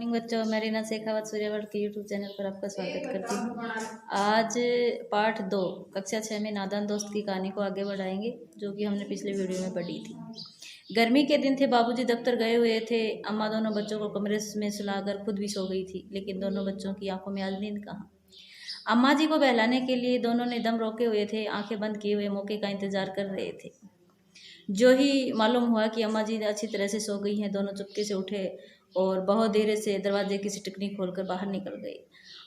Morning बच्चों, मैं रीना शेखावत सूर्यवर्त के यूट्यूब चैनल पर आपका स्वागत करती हूँ। आज पार्ट 2 कक्षा 6 में नादान दोस्त की कहानी को आगे बढ़ाएंगे, जो कि हमने पिछले वीडियो में पढ़ी थी। गर्मी के दिन थे, बाबूजी दफ्तर गए हुए थे। अम्मा दोनों बच्चों को कमरे में सुलाकर खुद भी सो गई थी, लेकिन दोनों बच्चों की आंखों में आज नींद कहाँ। अम्मा जी को बहलाने के लिए दोनों ने दम रोके हुए थे, आंखें बंद किए हुए मौके का इंतजार कर रहे थे। जो ही मालूम हुआ कि अम्मा जी अच्छी तरह से सो गई हैं, दोनों चुपके से उठे और बहुत देर से दरवाजे की सिटकनी खोलकर बाहर निकल गए।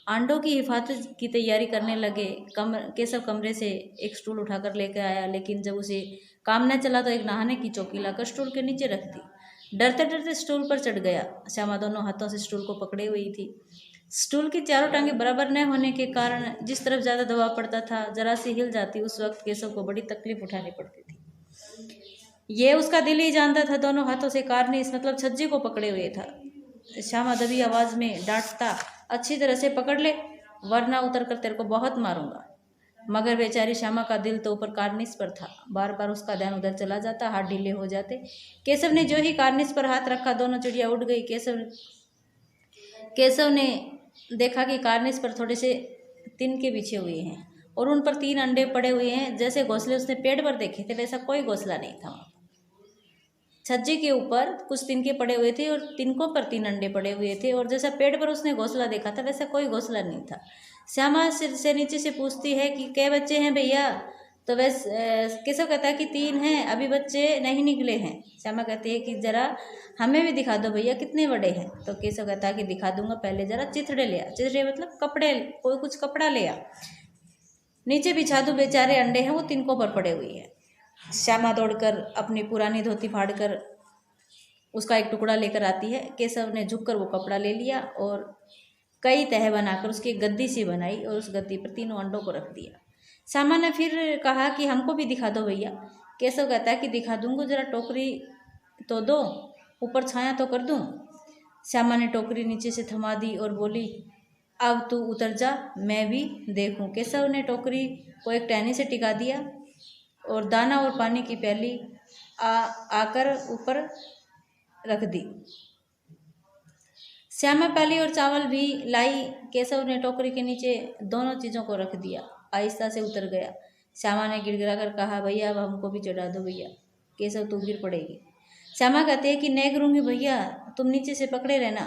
अंडों की हिफाजत की तैयारी करने लगे। केशव कमरे से एक स्टूल उठाकर लेकर आया, लेकिन जब उसे काम न चला तो एक नहाने की चौकी लाकर स्टूल के नीचे रख दी। डरते डरते स्टूल पर चढ़ गया। श्यामा दोनों हाथों से स्टूल को पकड़े हुई थी। स्टूल की चारों टांगें बराबर न होने के कारण जिस तरफ ज़्यादा दबाव पड़ता था, जरा सी हिल जाती, उस वक्त केशव को बड़ी तकलीफ उठानी पड़ती थी। ये उसका दिल ही जानता था। दोनों हाथों से कार्निस मतलब छज्जे को पकड़े हुए था। श्यामा दबी आवाज में डांटता, अच्छी तरह से पकड़ ले, वरना उतर कर तेरे को बहुत मारूंगा। मगर बेचारी श्यामा का दिल तो ऊपर कार्निस पर था। बार बार उसका ध्यान उधर चला जाता, हाथ ढीले हो जाते। केशव ने जो ही कार्निस पर हाथ रखा, दोनों चिड़िया उड़ गई। केशव ने देखा कि कार्निस पर थोड़े से तिनके बिछे हुए हैं और उन पर 3 अंडे पड़े हुए हैं। जैसे घोंसले उसने पेड़ पर देखे थे, वैसा कोई घोंसला नहीं था। छज्जे के ऊपर कुछ तिनके पड़े हुए थे और तिनकों पर 3 अंडे पड़े हुए थे, और जैसा पेड़ पर उसने घोंसला देखा था, वैसा कोई घोंसला नहीं था। श्यामा सिर से नीचे से पूछती है कि कै बच्चे हैं भैया? तो वैसे केशव कहता है कि 3 हैं, अभी बच्चे नहीं निकले हैं। श्यामा कहती है कि जरा हमें भी दिखा दो भैया, कितने बड़े हैं? तो केशव कहता है कि दिखा दूंगा, पहले जरा चिथड़े ले आ। चिथड़े मतलब कपड़े, कोई कुछ कपड़ा ले आ, नीचे बिछा दो, बेचारे अंडे हैं वो तिनकों पर पड़े हुए हैं। श्यामा दौड़कर अपनी पुरानी धोती फाड़कर उसका एक टुकड़ा लेकर आती है। केशव ने झुककर वो कपड़ा ले लिया और कई तह बनाकर उसकी एक गद्दी सी बनाई और उस गद्दी पर 3 अंडों को रख दिया। श्यामा ने फिर कहा कि हमको भी दिखा दो भैया। केशव कहता है कि दिखा दूंगा, जरा टोकरी तो दो, ऊपर छाया तो कर दूं। श्यामा ने टोकरी नीचे से थमा दी और बोली, अब तू उतर जा, मैं भी देखूं। केशव ने टोकरी को एक टहनी से टिका दिया और दाना और पानी की प्याली आकर ऊपर रख दी। श्यामा प्याली और चावल भी लाई। केशव ने टोकरी के नीचे दोनों चीज़ों को रख दिया, आहिस्ता से उतर गया। श्यामा ने गिड़गिड़ा कर कहा, भैया अब हमको भी चढ़ा दो भैया। केशव तू गिर पड़ेगी। श्यामा कहते हैं कि नहीं गिरूंगी भैया, तुम नीचे से पकड़े रहना।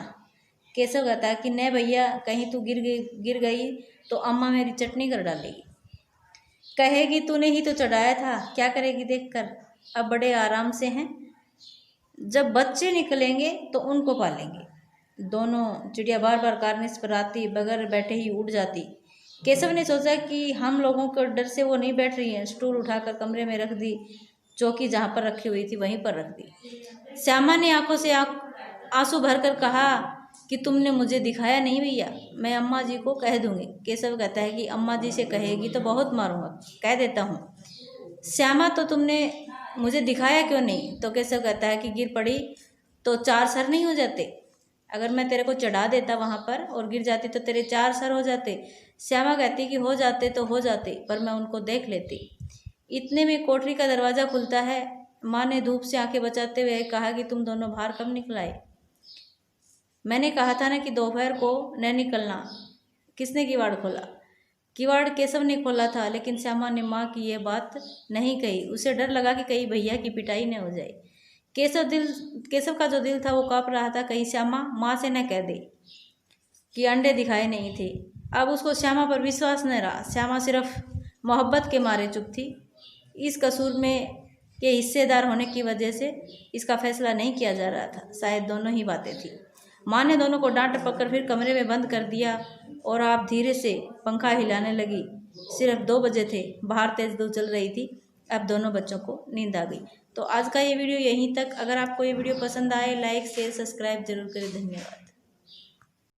केशव कहता है कि नहीं भैया, कहीं तू गिर गई तो अम्मा मेरी चटनी कर डालेगी, कहेगी तूने ही तो चढ़ाया था, क्या करेगी देखकर। अब बड़े आराम से हैं, जब बच्चे निकलेंगे तो उनको पालेंगे। दोनों चिड़िया बार बार कार्निस पर आती, बगैर बैठे ही उड़ जाती। केशव ने सोचा कि हम लोगों को डर से वो नहीं बैठ रही हैं। स्टूल उठाकर कमरे में रख दी, चौकी जहाँ पर रखी हुई थी वहीं पर रख दी। श्यामा ने आंखों से आंसू भरकर कहा कि तुमने मुझे दिखाया नहीं भैया, मैं अम्मा जी को कह दूंगी। केशव कहता है कि अम्मा जी से कहेगी तो बहुत मारूंगा, कह देता हूँ। श्यामा तो तुमने मुझे दिखाया क्यों नहीं? तो केशव कहता है कि गिर पड़ी तो 4 सर नहीं हो जाते? अगर मैं तेरे को चढ़ा देता वहाँ पर और गिर जाती तो तेरे 4 सर हो जाते। श्यामा कहती कि हो जाते तो हो जाते, पर मैं उनको देख लेती। इतने में कोठरी का दरवाज़ा खुलता है। माँ ने धूप से आंखें बचाते हुए कहा कि तुम दोनों बाहर कब निकलाए? मैंने कहा था ना कि दोपहर को न निकलना। किसने किवाड़ खोला? किवाड़ केशव ने खोला था, लेकिन श्यामा ने माँ की यह बात नहीं कही। उसे डर लगा कि कहीं भैया की पिटाई न हो जाए। केशव का जो दिल था वो काँप रहा था, कहीं श्यामा माँ से न कह दे कि अंडे दिखाए नहीं थे। अब उसको श्यामा पर विश्वास न रहा। श्यामा सिर्फ मोहब्बत के मारे चुप थी। इस कसूर में के हिस्सेदार होने की वजह से इसका फैसला नहीं किया जा रहा था। शायद दोनों ही बातें थी। माँ ने दोनों को डांट पकड़ फिर कमरे में बंद कर दिया और आप धीरे से पंखा हिलाने लगी। सिर्फ 2 बजे थे, बाहर तेज धूप चल रही थी। अब दोनों बच्चों को नींद आ गई। तो आज का ये वीडियो यहीं तक। अगर आपको ये वीडियो पसंद आए, लाइक शेयर सब्सक्राइब जरूर करें। धन्यवाद।